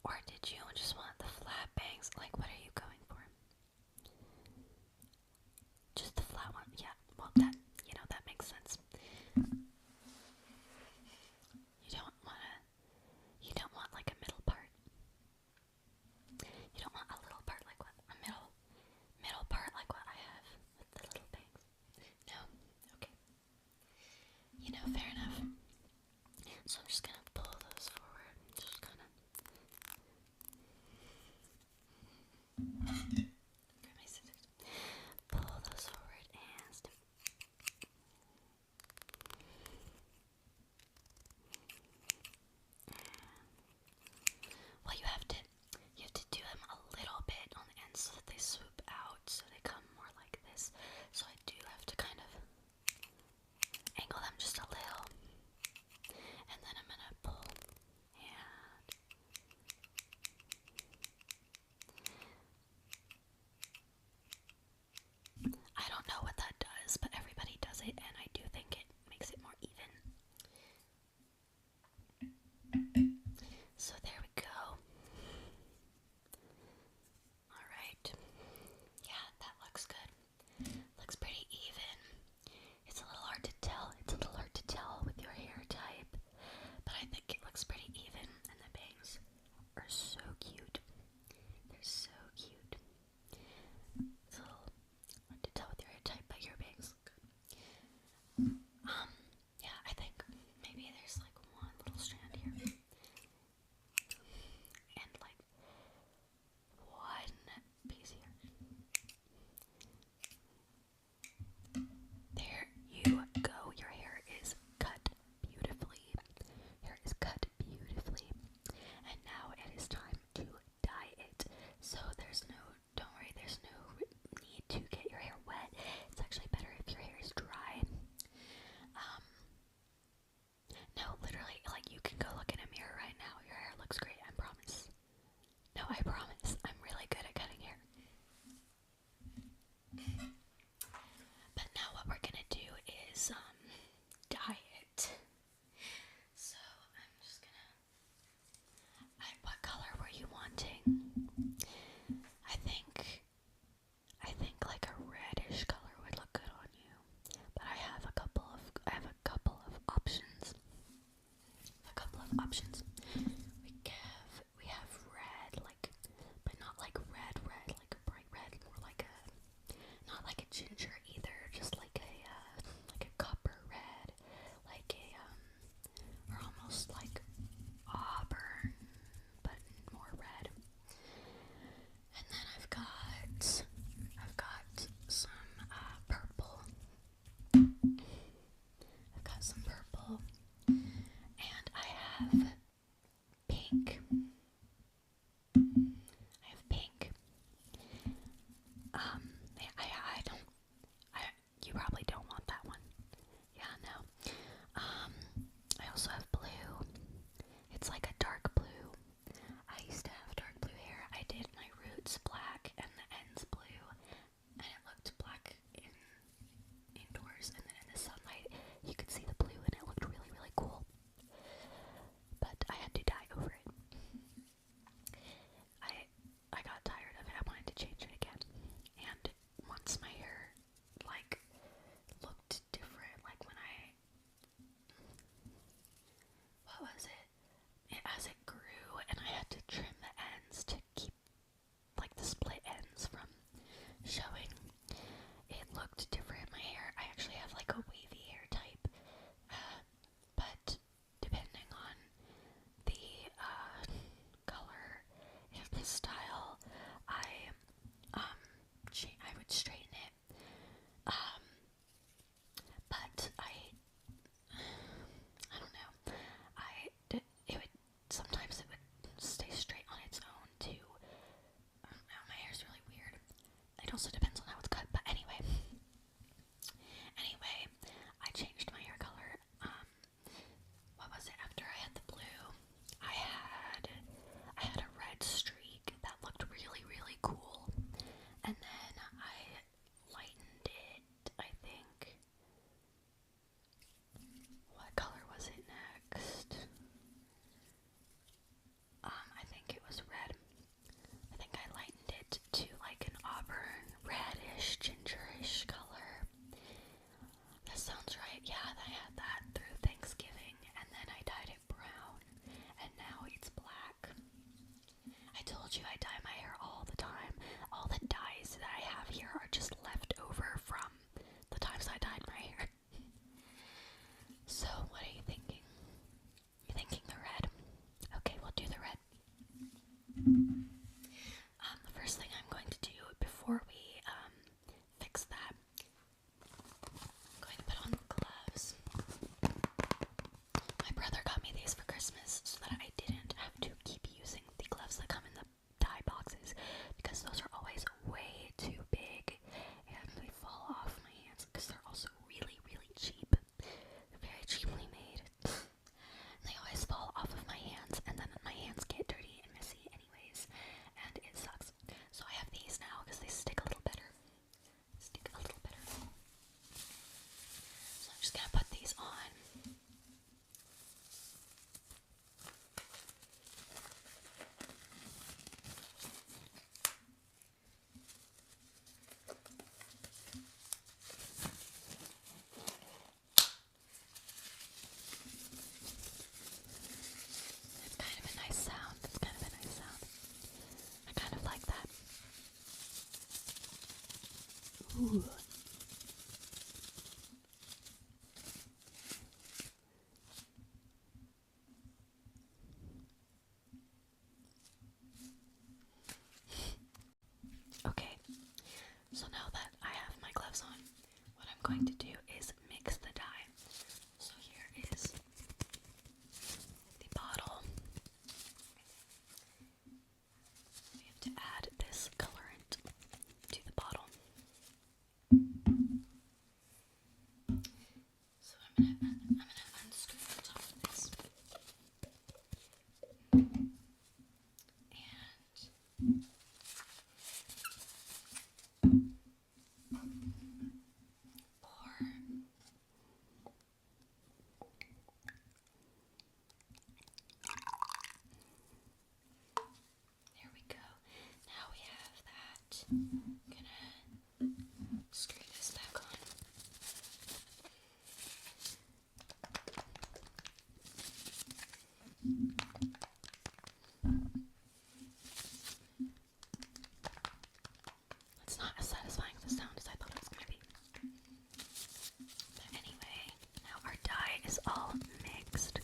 Or did you just want the flat bangs? Like, what are you going for? Just the flat one? Yeah, well, that makes sense. You don't want like a middle part. You don't want a little part like what? A middle part like what I have with the little bangs. No? Okay. Fair enough. So I'm just gonna pull those forward. Just kinda. Grab my scissors. Pull those forward and snip. Well, you have to do them a little bit on the ends so that they swoop out, so they come more like this. So I do have to kind of angle them just a little, and then I'm gonna pull, and I don't know what that does, but everybody does it, and I do think it makes it more even. So there we go. Alright. Yeah, that looks good. Looks pretty even. It's a little hard to tell. With your hair type, but I think it looks pretty even, and the bangs are so cute. They're so cute. It's a little hard to tell with your hair type, but your bangs look good. Yeah, I think maybe there's like one little strand here, and like one piece here. There you go. Your hair is cut beautifully. And now it is time to dye it. So don't worry, there's no need to get your hair wet. It's actually better if your hair is dry. No, literally, like, you can go look in a mirror right now. Your hair looks great, I promise. No, I promise. I'm really good at cutting hair. But now what we're gonna do is, dye it. So, I'm just gonna... what color were you wanting? I think like a reddish color would look good on you. But I have a couple of options. We have red, like told you I dye my hair all the time. All the dyes that I have here are just left over from the times I dyed my hair. So, what are you thinking? You thinking the red? Okay, we'll do the red. The first thing I'm going to do before we fix that, I'm going to put on gloves. My brother got me these for Christmas so that I didn't have to keep using the gloves that come in the dye boxes, because those are always way too big and they fall off my hands because they're also really, really cheap. They're very cheaply made. They always fall off of my hands, and then my hands get dirty and messy anyways, and it sucks. So I have these now because they stick a little better. So I'm just gonna put these on. It's kind of a nice sound. I kind of like that. Ooh. Okay, so now that I have my gloves on, what I'm going to do is mix the dye. So here is the bottle. We have to add this colorant to the bottle. So I'm gonna unscrew the top of this. And pour. There we go. Now we have that. I'm gonna screw this back on. It's not as satisfying of a sound as I thought it was going to be. But anyway, now our dye is all mixed.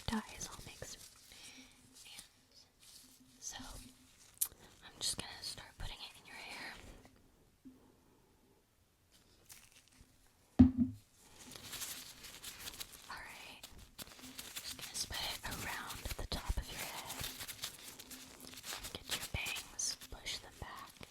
And so, I'm just going to start putting it in your hair. Alright, just going to spread it around the top of your head. Get your bangs, push them back.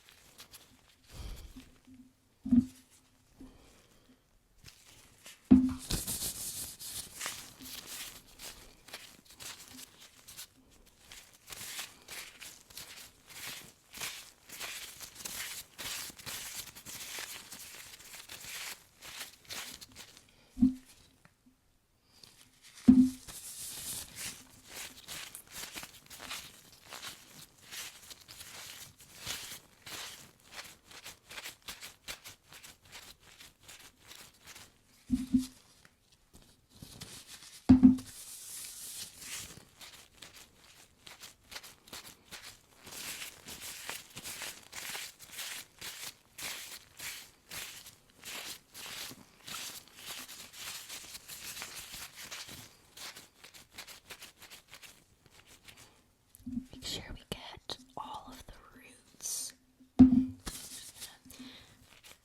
Make sure we get all of the roots. Just gonna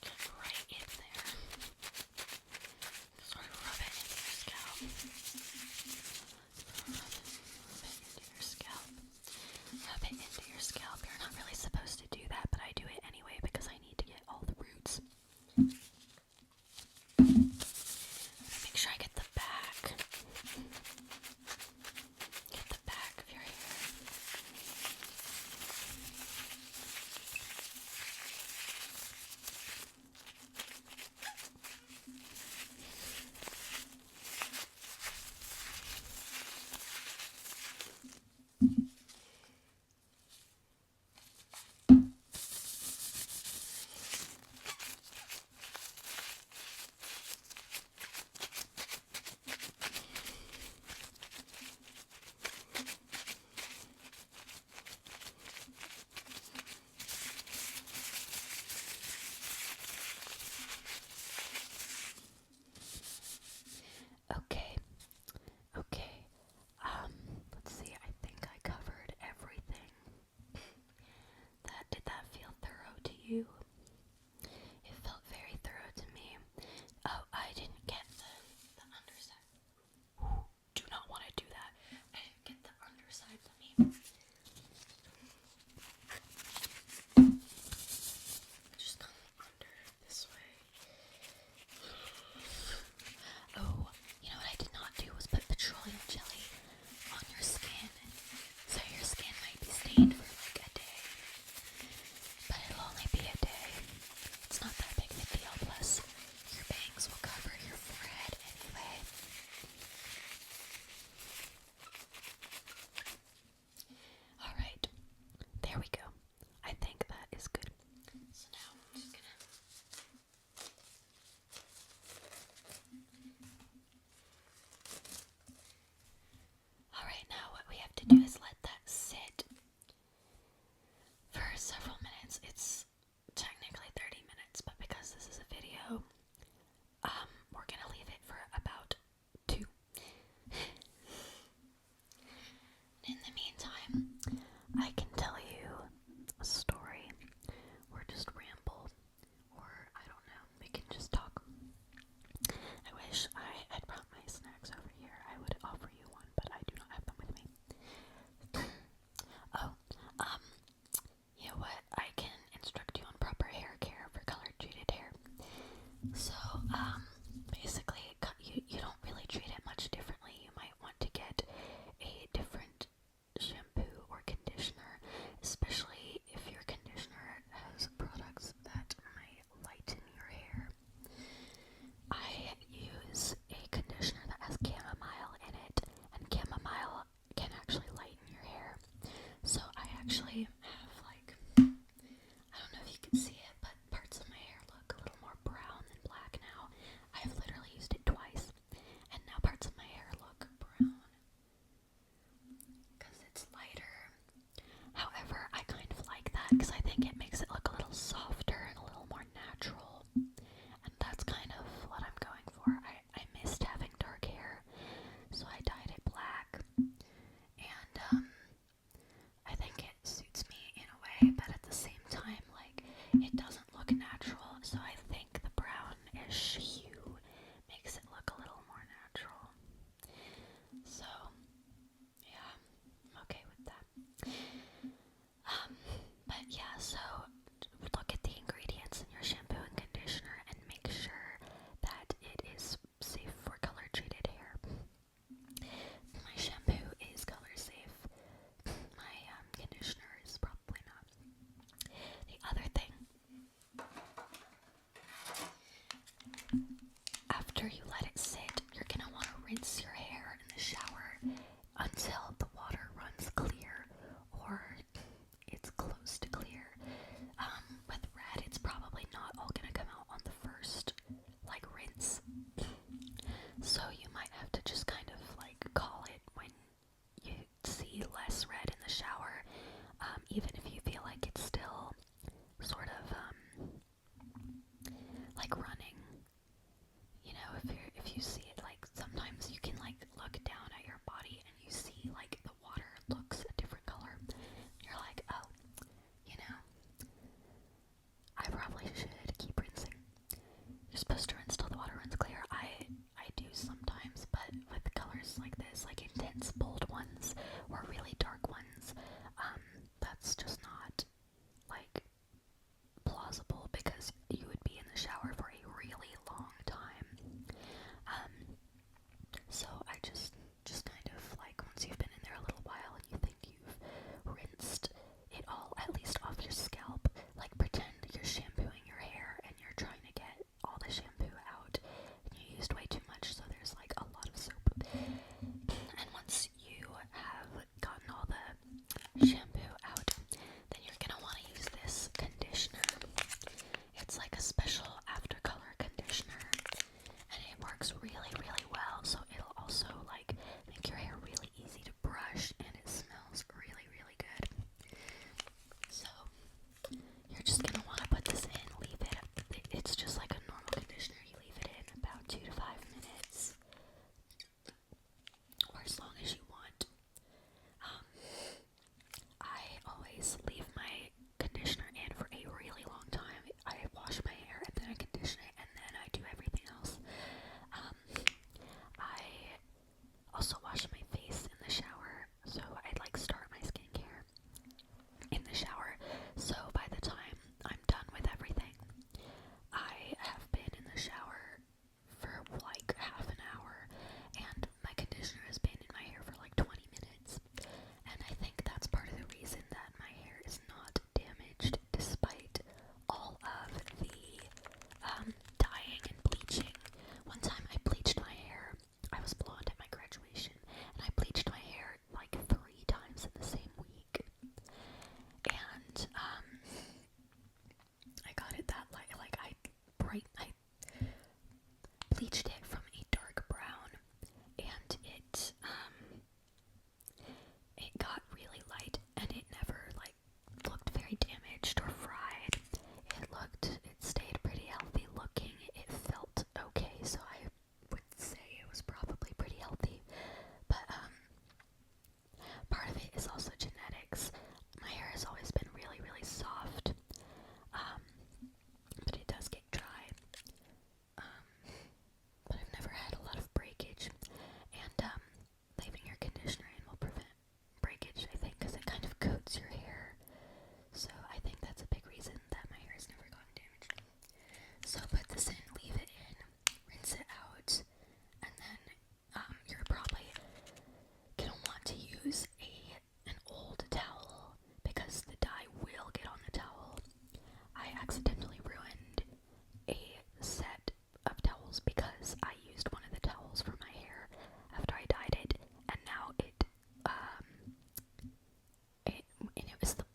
get right in there. Sort of rub it into your scalp. Rub it into your scalp. You're not really supposed to do that, but I do it anyway because I need to get all the roots. Make sure I get the back. Get the back of your hair. you. It felt very thorough to me. Oh, I didn't get the underside. Ooh, do not want to do that. I didn't get the underside. Let me just come under this way. Oh, you know what I did not do was put petroleum jelly on your skin. So your skin might be stained for like a day. But it'll only be a day. It's not that big of a deal. Plus, your bangs will cover your forehead anyway. Alright, there we go. I think that is good. So now I'm just gonna... Alright, now what we have to do is let that sit for several minutes. It's technically 30 minutes, but because this is a video, we're gonna leave it for about 2. In the meantime, I can tell you a story, or just ramble, or I don't know, we can just talk. I wish I had brought my snacks over here. I would offer you one, but I do not have them with me. Oh, you know what? I can instruct you on proper hair care for color-treated hair. So, basically, you don't really treat it much differently. You might want to get a different shampoo or conditioner, especially if your conditioner has products that might lighten your hair. I use a conditioner that has chamomile in it, and chamomile can actually lighten your hair. So I actually have like, I don't know if you can see it, but parts of my hair look a little more brown than black now. I've literally used it twice, and now parts of my hair look brown because it's lighter. However, I kind of like that because I think it makes it look a little softer and a little more natural. And that's kind of what I'm going for. I missed having dark hair, so I dyed it black. And I think it suits me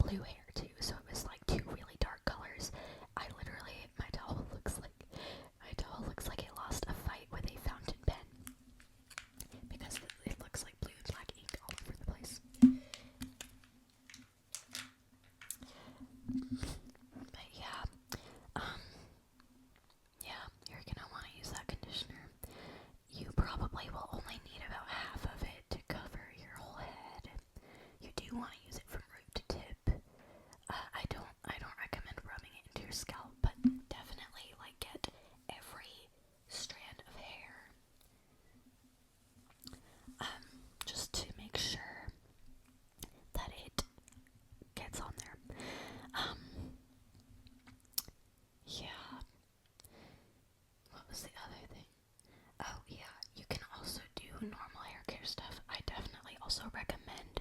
blue hair too, so it was like two really dark colors. My towel looks like it lost a fight with a fountain pen because it looks like blue and black ink all over the place. But yeah, yeah, you're gonna want to use that conditioner. You probably will only need about half of it to cover your whole head. You do want to use it from root to tip. I don't recommend rubbing it into your scalp, but definitely like get every strand of hair, just to make sure that it gets on there. Yeah. What was the other thing? Oh yeah, you can also do normal hair care stuff. I definitely also recommend